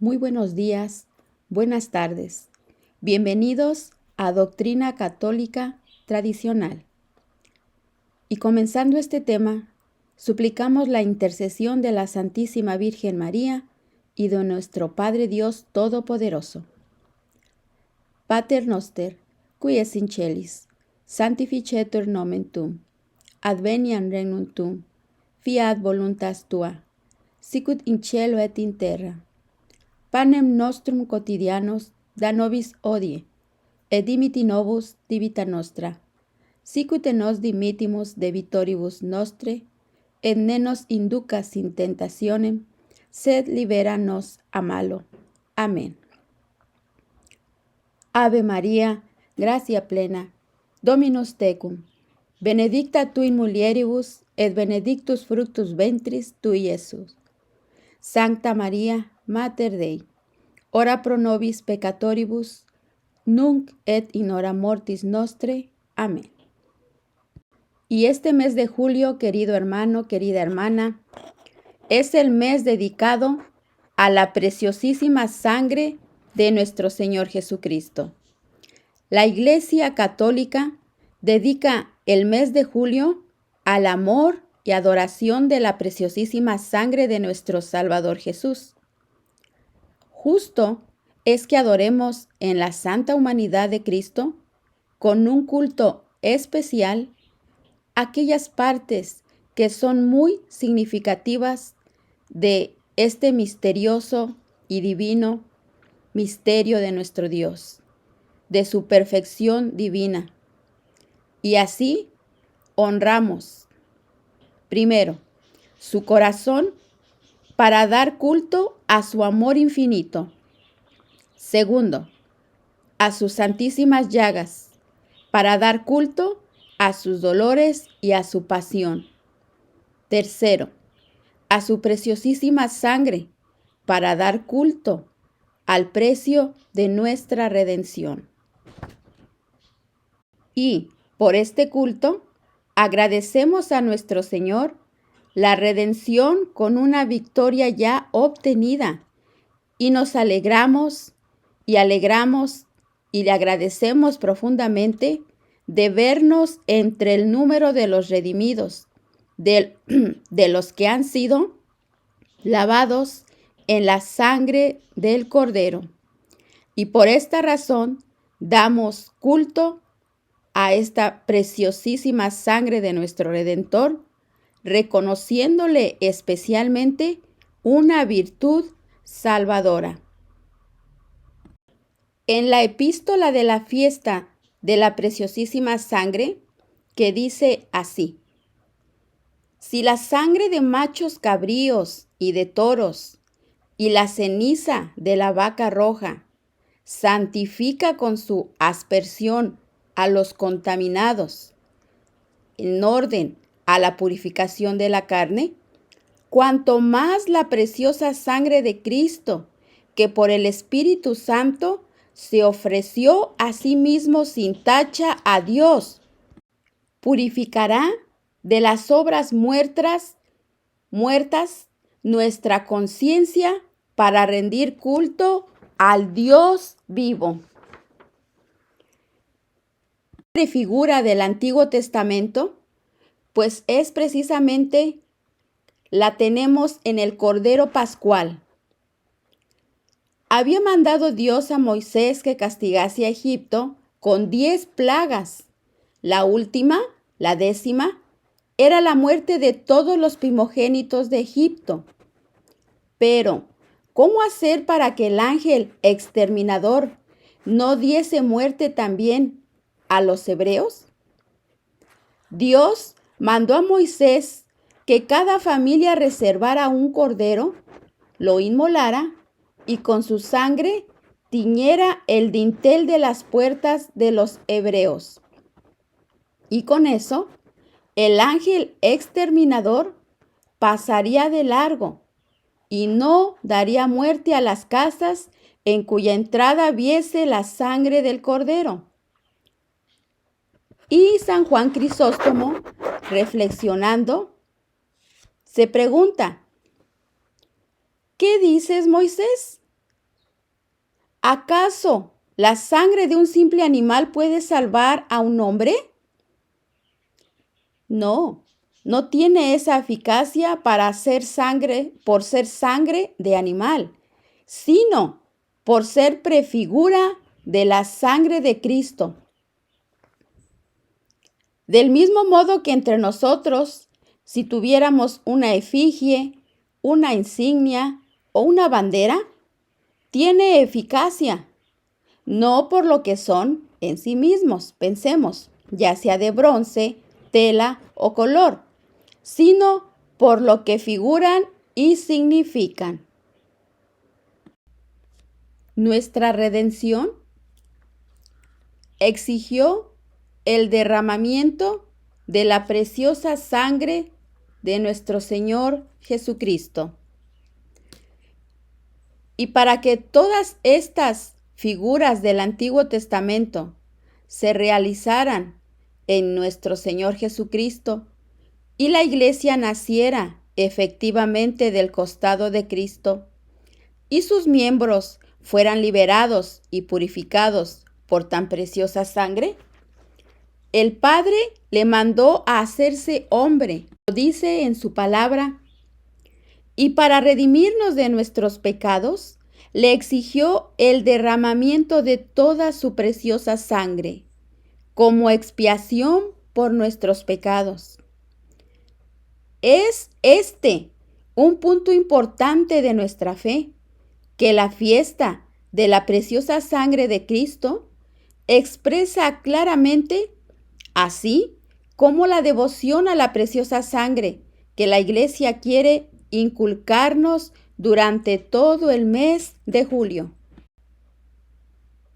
Muy buenos días, buenas tardes. Bienvenidos a Doctrina Católica Tradicional. Y comenzando este tema, suplicamos la intercesión de la Santísima Virgen María y de nuestro Padre Dios Todopoderoso. Pater noster, qui es in celis, sanctificetur nomen tuum, adveniat regnum tuum, fiat voluntas tua, sicut in cielo et in terra. Panem nostrum quotidianos da nobis hodie, et dimiti nobis debita nostra, sicut nos dimitimus debitoribus nostre, et ne nos inducas in tentationem, sed libera nos a malo. Amén. Ave María, gratia plena, Dominus tecum, benedicta tu in mulieribus, et benedictus fructus ventris tui, Iesus. Sancta María, Mater Dei, ora pro nobis peccatoribus, nunc et in hora mortis nostre. Amén. Y este mes de julio, querido hermano, querida hermana, es el mes dedicado a la preciosísima sangre de nuestro Señor Jesucristo. La Iglesia Católica dedica el mes de julio al amor y adoración de la preciosísima sangre de nuestro Salvador Jesús. Justo es que adoremos en la santa humanidad de Cristo con un culto especial aquellas partes que son muy significativas de este misterioso y divino misterio de nuestro Dios, de su perfección divina. Y así honramos, primero, su corazón para dar culto a su amor infinito. Segundo, a sus santísimas llagas, para dar culto a sus dolores y a su pasión. Tercero, a su preciosísima sangre, para dar culto al precio de nuestra redención. Y por este culto, agradecemos a nuestro Señor la redención con una victoria ya obtenida, y nos alegramos y le agradecemos profundamente de vernos entre el número de los redimidos, de los que han sido lavados en la sangre del Cordero. Y por esta razón damos culto a esta preciosísima sangre de nuestro Redentor, reconociéndole especialmente una virtud salvadora. En la epístola de la fiesta de la preciosísima sangre, que dice así: si la sangre de machos cabríos y de toros y la ceniza de la vaca roja santifica con su aspersión a los contaminados, en orden a la purificación de la carne, cuanto más la preciosa sangre de Cristo, que por el Espíritu Santo se ofreció a sí mismo sin tacha a Dios, purificará de las obras muertas nuestra conciencia para rendir culto al Dios vivo. De figura del Antiguo Testamento, pues es precisamente la tenemos en el Cordero Pascual. Había mandado Dios a Moisés que castigase a Egipto con 10 plagas. La última, la 10ª, era la muerte de todos los primogénitos de Egipto. Pero, ¿cómo hacer para que el ángel exterminador no diese muerte también a los hebreos? Dios mandó a Moisés que cada familia reservara un cordero, lo inmolara y con su sangre tiñera el dintel de las puertas de los hebreos. Y con eso, el ángel exterminador pasaría de largo y no daría muerte a las casas en cuya entrada viese la sangre del cordero. Y San Juan Crisóstomo, reflexionando, se pregunta: ¿qué dices, Moisés? ¿Acaso la sangre de un simple animal puede salvar a un hombre? No, no tiene esa eficacia para hacer sangre por ser sangre de animal, sino por ser prefigura de la sangre de Cristo. Del mismo modo que entre nosotros, si tuviéramos una efigie, una insignia o una bandera, tiene eficacia, no por lo que son en sí mismos, pensemos, ya sea de bronce, tela o color, sino por lo que figuran y significan. Nuestra redención exigió el derramamiento de la preciosa sangre de nuestro Señor Jesucristo. Y para que todas estas figuras del Antiguo Testamento se realizaran en nuestro Señor Jesucristo y la iglesia naciera efectivamente del costado de Cristo y sus miembros fueran liberados y purificados por tan preciosa sangre, el Padre le mandó a hacerse hombre, lo dice en su palabra, y para redimirnos de nuestros pecados, le exigió el derramamiento de toda su preciosa sangre, como expiación por nuestros pecados. Es este un punto importante de nuestra fe, que la fiesta de la preciosa sangre de Cristo expresa claramente, así como la devoción a la preciosa sangre que la Iglesia quiere inculcarnos durante todo el mes de julio.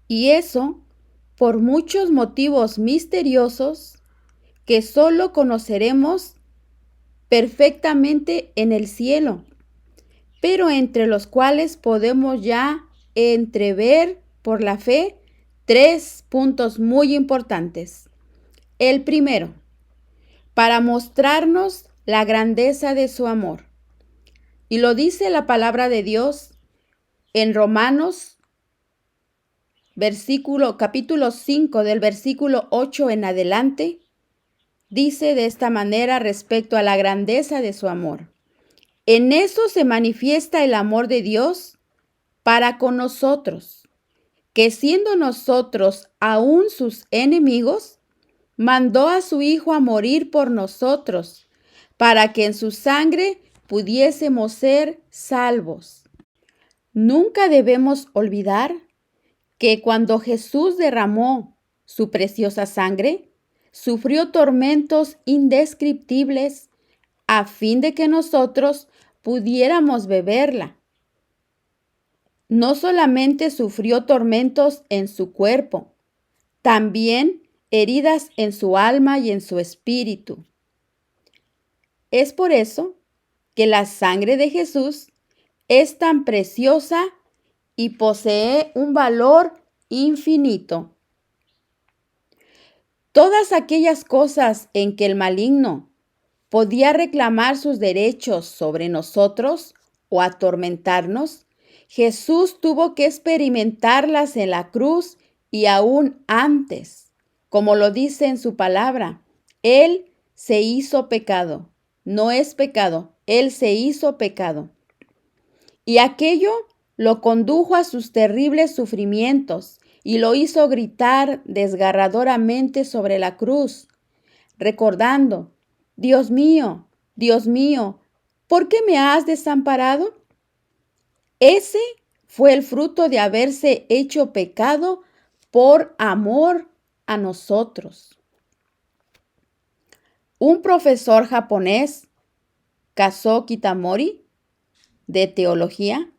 Y eso por muchos motivos misteriosos que solo conoceremos perfectamente en el cielo, pero entre los cuales podemos ya entrever por la fe 3 puntos muy importantes. El primero, para mostrarnos la grandeza de su amor. Y lo dice la palabra de Dios en Romanos, capítulo 5, del versículo 8 en adelante. Dice de esta manera respecto a la grandeza de su amor. En eso se manifiesta el amor de Dios para con nosotros, que siendo nosotros aún sus enemigos, mandó a su Hijo a morir por nosotros, para que en su sangre pudiésemos ser salvos. Nunca debemos olvidar que cuando Jesús derramó su preciosa sangre, sufrió tormentos indescriptibles a fin de que nosotros pudiéramos beberla. No solamente sufrió tormentos en su cuerpo, también heridas en su alma y en su espíritu. Es por eso que la sangre de Jesús es tan preciosa y posee un valor infinito. Todas aquellas cosas en que el maligno podía reclamar sus derechos sobre nosotros o atormentarnos, Jesús tuvo que experimentarlas en la cruz y aún antes. Como lo dice en su palabra, Él se hizo pecado. No es pecado, Él se hizo pecado. Y aquello lo condujo a sus terribles sufrimientos y lo hizo gritar desgarradoramente sobre la cruz, recordando: Dios mío, ¿por qué me has desamparado? Ese fue el fruto de haberse hecho pecado por amor a nosotros. Un profesor japonés, Kazuo Kitamori, de teología,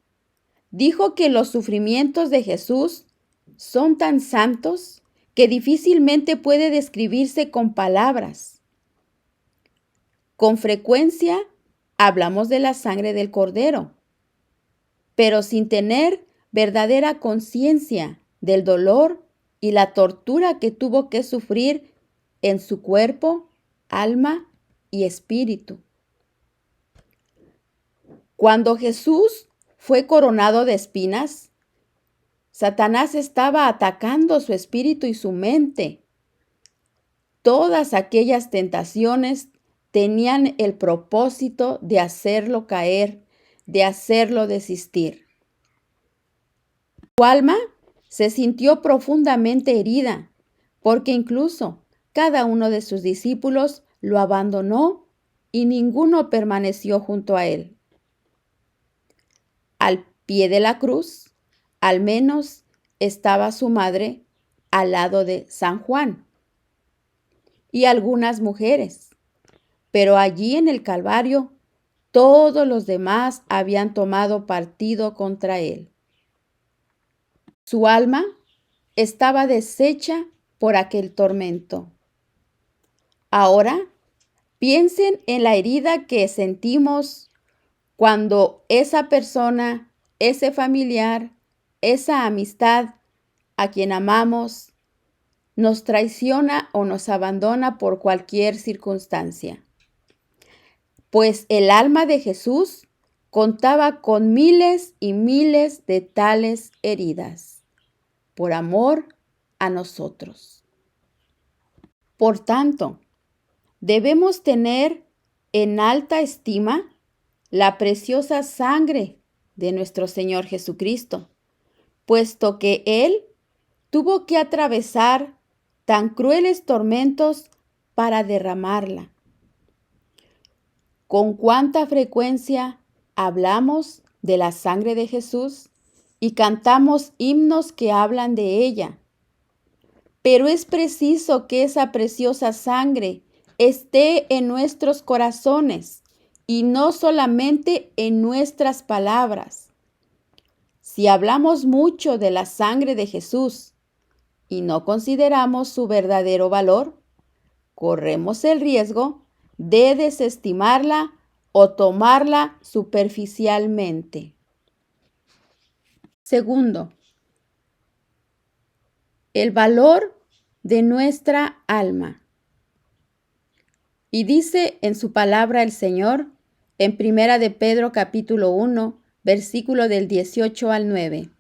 dijo que los sufrimientos de Jesús son tan santos que difícilmente puede describirse con palabras. Con frecuencia hablamos de la sangre del Cordero, pero sin tener verdadera conciencia del dolor y la tortura que tuvo que sufrir en su cuerpo, alma y espíritu. Cuando Jesús fue coronado de espinas, Satanás estaba atacando su espíritu y su mente. Todas aquellas tentaciones tenían el propósito de hacerlo caer, de hacerlo desistir. Su alma se sintió profundamente herida, porque incluso cada uno de sus discípulos lo abandonó y ninguno permaneció junto a él. Al pie de la cruz, al menos estaba su madre al lado de San Juan y algunas mujeres, pero allí en el Calvario todos los demás habían tomado partido contra él. Su alma estaba deshecha por aquel tormento. Ahora piensen en la herida que sentimos cuando esa persona, ese familiar, esa amistad a quien amamos, nos traiciona o nos abandona por cualquier circunstancia. Pues el alma de Jesús contaba con miles y miles de tales heridas, por amor a nosotros. Por tanto, debemos tener en alta estima la preciosa sangre de nuestro Señor Jesucristo, puesto que Él tuvo que atravesar tan crueles tormentos para derramarla. ¿Con cuánta frecuencia hablamos de la sangre de Jesús y cantamos himnos que hablan de ella? Pero es preciso que esa preciosa sangre esté en nuestros corazones y no solamente en nuestras palabras. Si hablamos mucho de la sangre de Jesús y no consideramos su verdadero valor, corremos el riesgo de desestimarla o tomarla superficialmente. Segundo, el valor de nuestra alma. Y dice en su palabra el Señor, en 1 de Pedro capítulo 1, versículo del 18 al 9.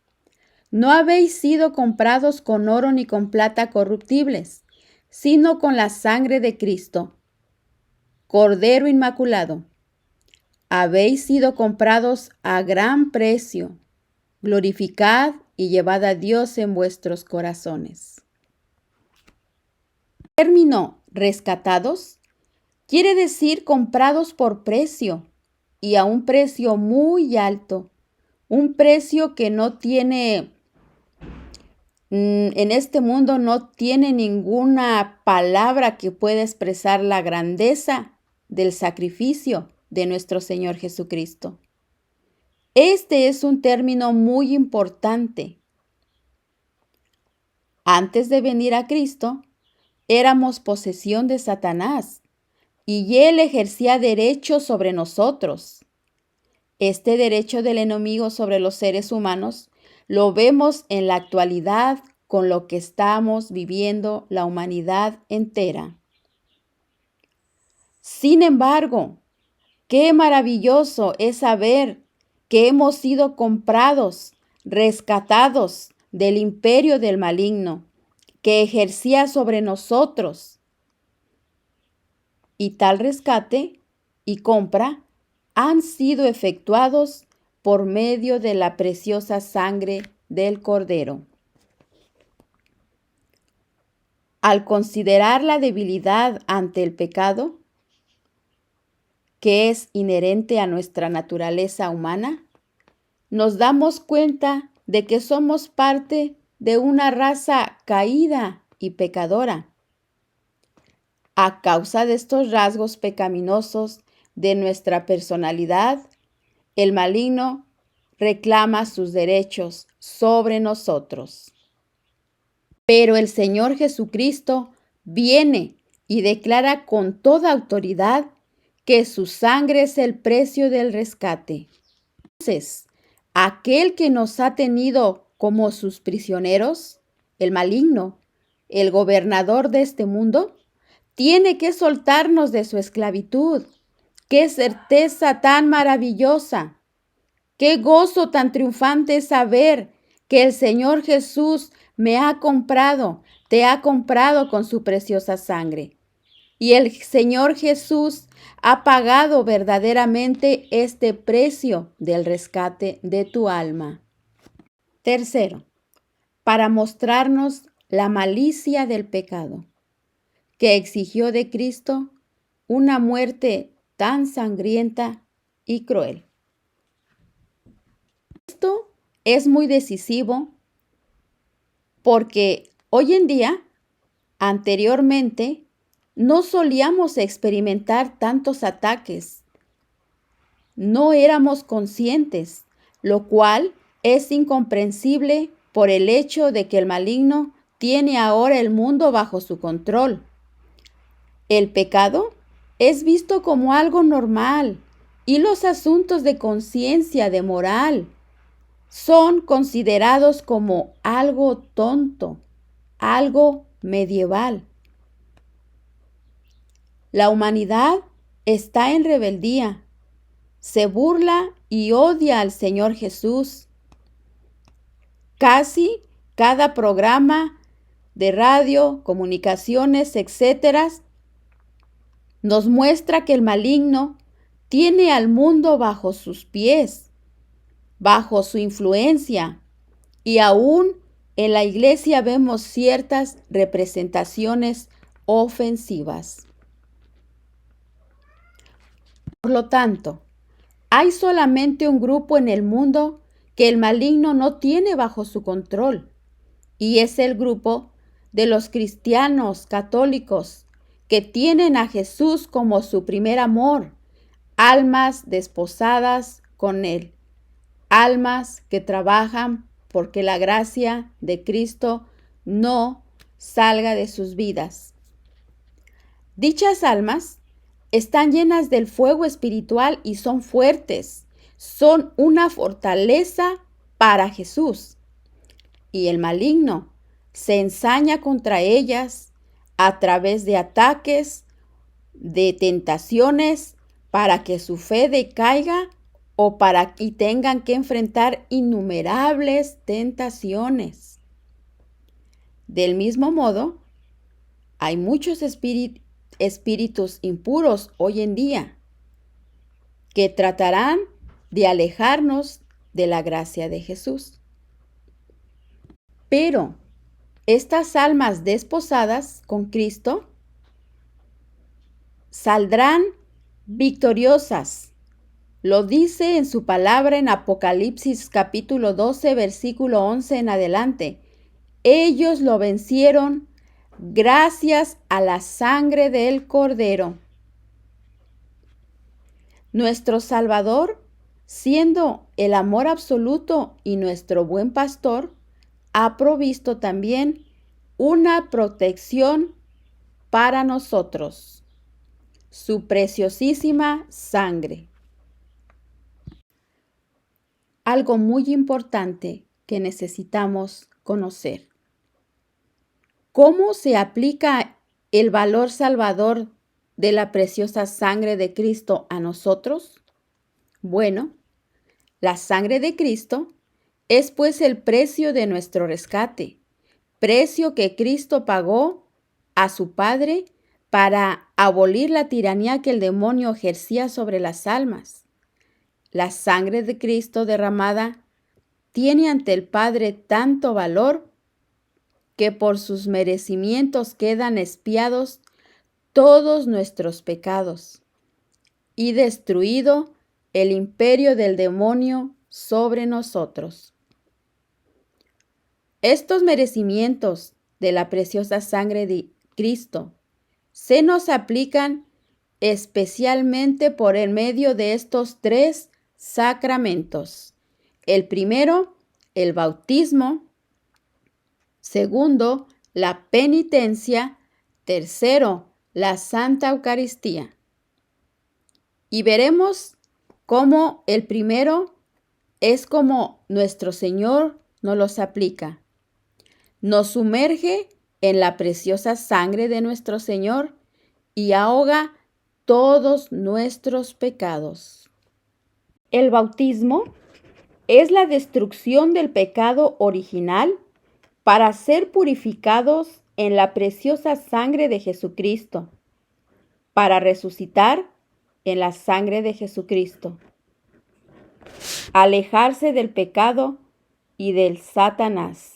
No habéis sido comprados con oro ni con plata corruptibles, sino con la sangre de Cristo, Cordero inmaculado. Habéis sido comprados a gran precio. Glorificad y llevad a Dios en vuestros corazones. El término rescatados quiere decir comprados por precio y a un precio muy alto, un precio que no tiene, en este mundo no tiene ninguna palabra que pueda expresar la grandeza del sacrificio de nuestro Señor Jesucristo. Este es un término muy importante. Antes de venir a Cristo, éramos posesión de Satanás y él ejercía derecho sobre nosotros. Este derecho del enemigo sobre los seres humanos lo vemos en la actualidad con lo que estamos viviendo la humanidad entera. Sin embargo, qué maravilloso es saber que hemos sido comprados, rescatados del imperio del maligno que ejercía sobre nosotros. Y tal rescate y compra han sido efectuados por medio de la preciosa sangre del Cordero. Al considerar la debilidad ante el pecado, que es inherente a nuestra naturaleza humana, nos damos cuenta de que somos parte de una raza caída y pecadora. A causa de estos rasgos pecaminosos de nuestra personalidad, el maligno reclama sus derechos sobre nosotros. Pero el Señor Jesucristo viene y declara con toda autoridad que su sangre es el precio del rescate. Entonces, aquel que nos ha tenido como sus prisioneros, el maligno, el gobernador de este mundo, tiene que soltarnos de su esclavitud. ¡Qué certeza tan maravillosa! ¡Qué gozo tan triunfante es saber que el Señor Jesús me ha comprado, te ha comprado con su preciosa sangre. Y el Señor Jesús ha pagado verdaderamente este precio del rescate de tu alma. Tercero, para mostrarnos la malicia del pecado, que exigió de Cristo una muerte tan sangrienta y cruel. Esto es muy decisivo porque hoy en día, anteriormente, no solíamos experimentar tantos ataques. No éramos conscientes, lo cual es incomprensible por el hecho de que el maligno tiene ahora el mundo bajo su control. El pecado es visto como algo normal y los asuntos de conciencia, de moral, son considerados como algo tonto, algo medieval. La humanidad está en rebeldía, se burla y odia al Señor Jesús. Casi cada programa de radio, comunicaciones, etcétera, nos muestra que el maligno tiene al mundo bajo sus pies, bajo su influencia, y aún en la iglesia vemos ciertas representaciones ofensivas. Por lo tanto, hay solamente un grupo en el mundo que el maligno no tiene bajo su control, y es el grupo de los cristianos católicos que tienen a Jesús como su primer amor, almas desposadas con Él, almas que trabajan porque la gracia de Cristo no salga de sus vidas. Dichas almas están llenas del fuego espiritual y son fuertes, son una fortaleza para Jesús. Y el maligno se ensaña contra ellas a través de ataques, de tentaciones, para que su fe decaiga o para que tengan que enfrentar innumerables tentaciones. Del mismo modo, hay muchos espíritus impuros hoy en día que tratarán de alejarnos de la gracia de Jesús. Pero estas almas desposadas con Cristo saldrán victoriosas. Lo dice en su palabra en Apocalipsis capítulo 12, versículo 11 en adelante. Ellos lo vencieron gracias a la sangre del Cordero. Nuestro Salvador, siendo el amor absoluto y nuestro buen pastor, ha provisto también una protección para nosotros, su preciosísima sangre. Algo muy importante que necesitamos conocer. ¿Cómo se aplica el valor salvador de la preciosa sangre de Cristo a nosotros? Bueno, la sangre de Cristo es pues el precio de nuestro rescate, precio que Cristo pagó a su Padre para abolir la tiranía que el demonio ejercía sobre las almas. La sangre de Cristo derramada tiene ante el Padre tanto valor que por sus merecimientos quedan expiados todos nuestros pecados y destruido el imperio del demonio sobre nosotros. Estos merecimientos de la preciosa sangre de Cristo se nos aplican especialmente por el medio de estos tres sacramentos. El primero, el bautismo. Segundo, la penitencia. Tercero, la Santa Eucaristía. Y veremos cómo el primero es como nuestro Señor nos los aplica. Nos sumerge en la preciosa sangre de nuestro Señor y ahoga todos nuestros pecados. El bautismo Es la destrucción del pecado original para ser purificados en la preciosa sangre de Jesucristo, para resucitar en la sangre de Jesucristo. Alejarse del pecado y del Satanás.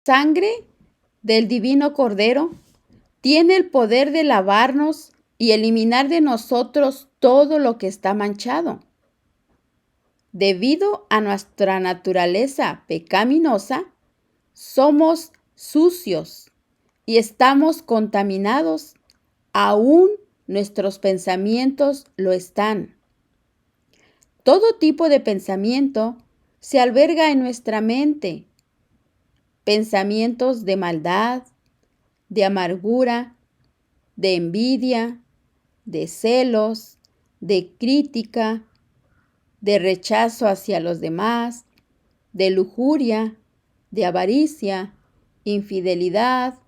Sangre del Divino Cordero tiene el poder de lavarnos y eliminar de nosotros todo lo que está manchado. Debido a nuestra naturaleza pecaminosa, somos sucios y estamos contaminados. Aún nuestros pensamientos lo están. Todo tipo de pensamiento se alberga en nuestra mente. Pensamientos de maldad, de amargura, de envidia, de celos, de crítica, de rechazo hacia los demás, de lujuria, de avaricia, infidelidad,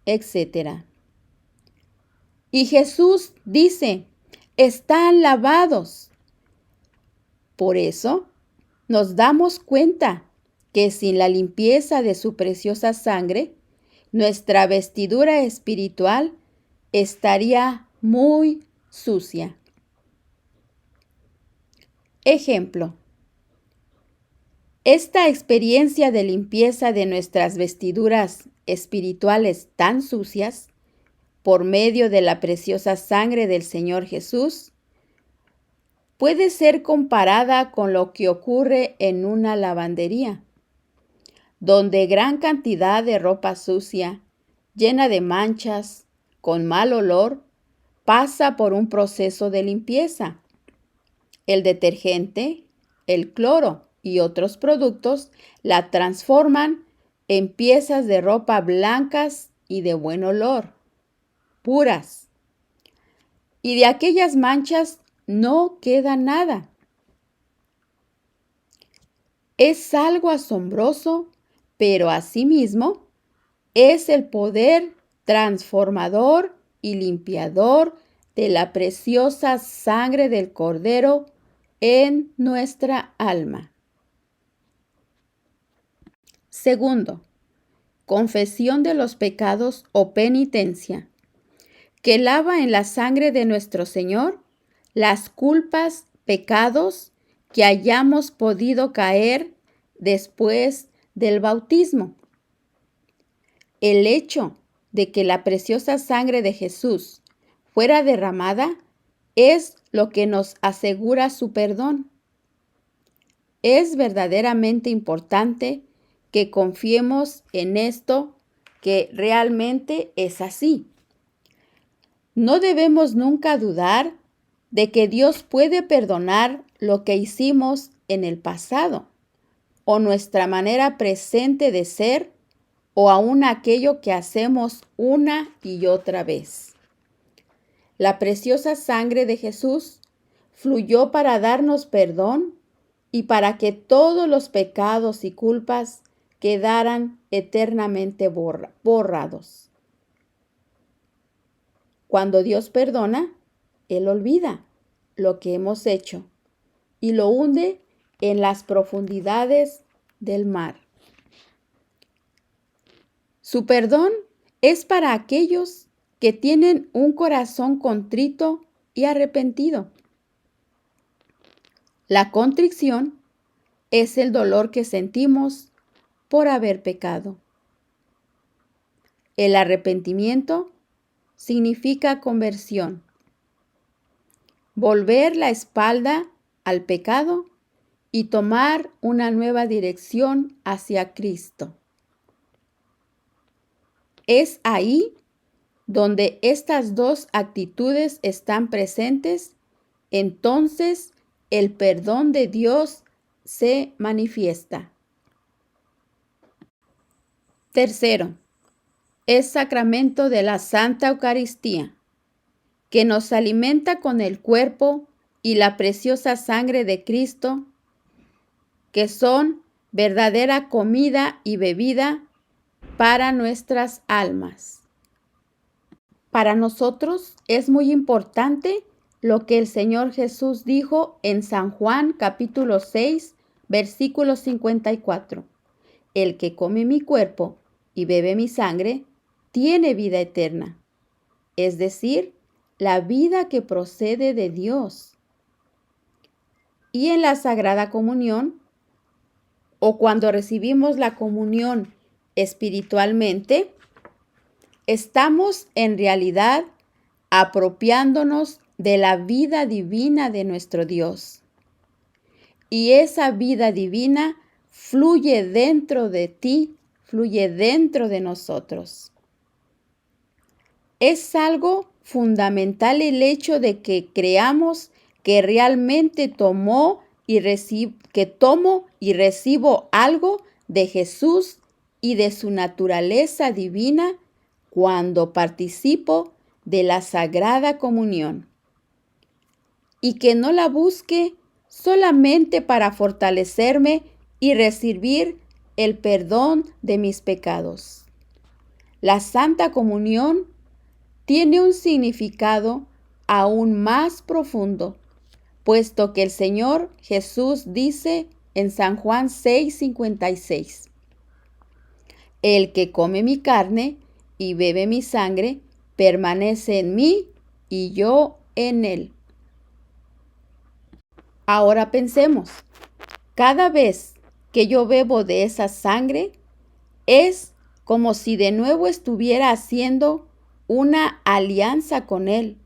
etc. Y Jesús dice, están lavados. Por eso nos damos cuenta que sin la limpieza de su preciosa sangre, nuestra vestidura espiritual estaría muy sucia. Ejemplo. Esta experiencia de limpieza de nuestras vestiduras espirituales tan sucias, por medio de la preciosa sangre del Señor Jesús, puede ser comparada con lo que ocurre en una lavandería, donde gran cantidad de ropa sucia, llena de manchas, con mal olor, pasa por un proceso de limpieza. El detergente, el cloro y otros productos la transforman en piezas de ropa blancas y de buen olor, puras. Y de aquellas manchas no queda nada. Es algo asombroso, pero asimismo es el poder transformador y limpiador de la preciosa sangre del Cordero en nuestra alma. Segundo, confesión de los pecados o penitencia, que lava en la sangre de nuestro Señor las culpas, pecados que hayamos podido caer después del bautismo. El hecho de que la preciosa sangre de Jesús fuera derramada es lo que nos asegura su perdón. Es verdaderamente importante que confiemos en esto, que realmente es así. No debemos nunca dudar de que Dios puede perdonar lo que hicimos en el pasado, o nuestra manera presente de ser, o aún aquello que hacemos una y otra vez. La preciosa sangre de Jesús fluyó para darnos perdón y para que todos los pecados y culpas quedaran eternamente borrados. Cuando Dios perdona, Él olvida lo que hemos hecho y lo hunde en las profundidades del mar. Su perdón es para aquellos que tienen un corazón contrito y arrepentido. La contrición es el dolor que sentimos por haber pecado. El arrepentimiento significa conversión. Volver la espalda al pecado y tomar una nueva dirección hacia Cristo. Es ahí donde estas dos actitudes están presentes, entonces el perdón de Dios se manifiesta. Tercero, es sacramento de la Santa Eucaristía, que nos alimenta con el cuerpo y la preciosa sangre de Cristo, que son verdadera comida y bebida para nuestras almas. Para nosotros es muy importante lo que el Señor Jesús dijo en San Juan capítulo 6, versículo 54. El que come mi cuerpo y bebe mi sangre, tiene vida eterna, es decir, la vida que procede de Dios. Y en la Sagrada Comunión, o cuando recibimos la comunión espiritualmente, estamos en realidad apropiándonos de la vida divina de nuestro Dios. Y esa vida divina fluye dentro de ti, fluye dentro de nosotros. Es algo fundamental el hecho de que creamos que realmente tomo y recibo algo de Jesús y de su naturaleza divina cuando participo de la Sagrada Comunión, y que no la busque solamente para fortalecerme y recibir el perdón de mis pecados. La Santa Comunión tiene un significado aún más profundo, puesto que el Señor Jesús dice en San Juan 6:56, el que come mi carne y bebe mi sangre, permanece en mí y yo en él. Ahora pensemos, cada vez que yo bebo de esa sangre, es como si de nuevo estuviera haciendo una alianza con Él,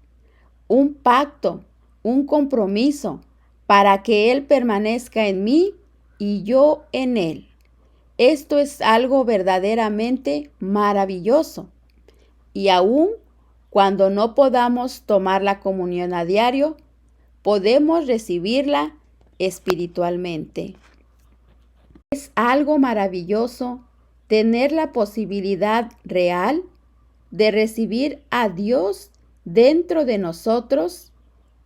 un pacto, un compromiso, para que Él permanezca en mí y yo en Él. Esto es algo verdaderamente maravilloso. Y aún cuando no podamos tomar la comunión a diario, podemos recibirla espiritualmente. Es algo maravilloso tener la posibilidad real de recibir a Dios dentro de nosotros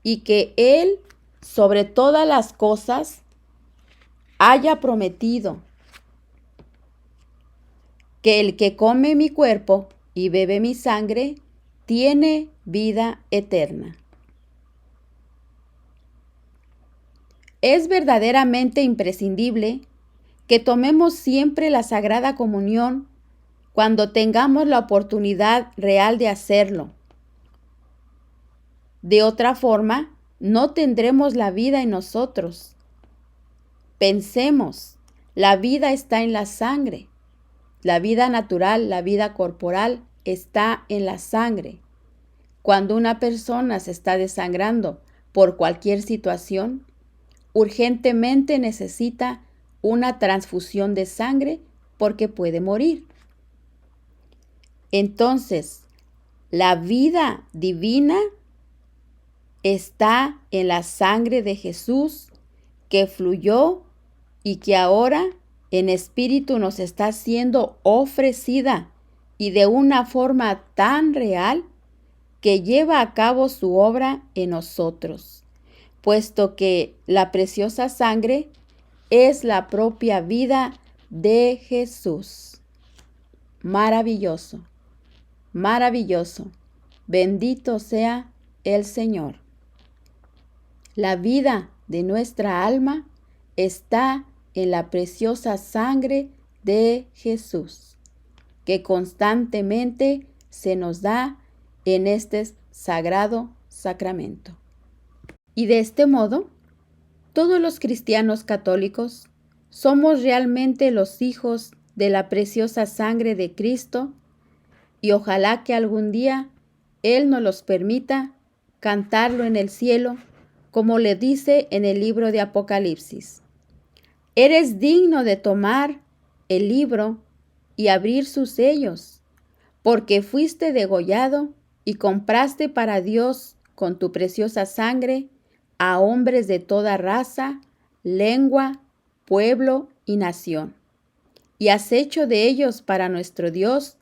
y que Él, sobre todas las cosas, haya prometido que el que come mi cuerpo y bebe mi sangre tiene vida eterna. Es verdaderamente imprescindible que tomemos siempre la Sagrada Comunión cuando tengamos la oportunidad real de hacerlo. De otra forma, no tendremos la vida en nosotros. Pensemos, la vida está en la sangre. La vida natural, la vida corporal está en la sangre. Cuando una persona se está desangrando por cualquier situación, urgentemente necesita una transfusión de sangre porque puede morir. Entonces, la vida divina está en la sangre de Jesús que fluyó y que ahora en espíritu nos está siendo ofrecida, y de una forma tan real que lleva a cabo su obra en nosotros, puesto que la preciosa sangre es la propia vida de Jesús. Maravilloso, maravilloso. Bendito sea el Señor. La vida de nuestra alma está en la preciosa sangre de Jesús, que constantemente se nos da en este sagrado sacramento. Y de este modo, todos los cristianos católicos somos realmente los hijos de la preciosa sangre de Cristo, y ojalá que algún día Él nos los permita cantarlo en el cielo, como le dice en el libro de Apocalipsis. Eres digno de tomar el libro y abrir sus sellos, porque fuiste degollado y compraste para Dios con tu preciosa sangre a hombres de toda raza, lengua, pueblo y nación. Y has hecho de ellos para nuestro Dios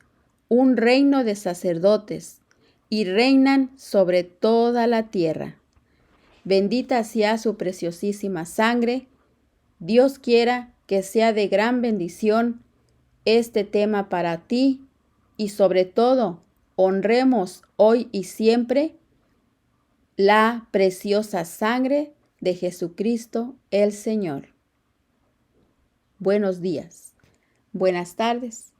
un reino de sacerdotes, y reinan sobre toda la tierra. Bendita sea su preciosísima sangre. Dios quiera que sea de gran bendición este tema para ti, y sobre todo honremos hoy y siempre la preciosa sangre de Jesucristo el Señor. Buenos días, buenas tardes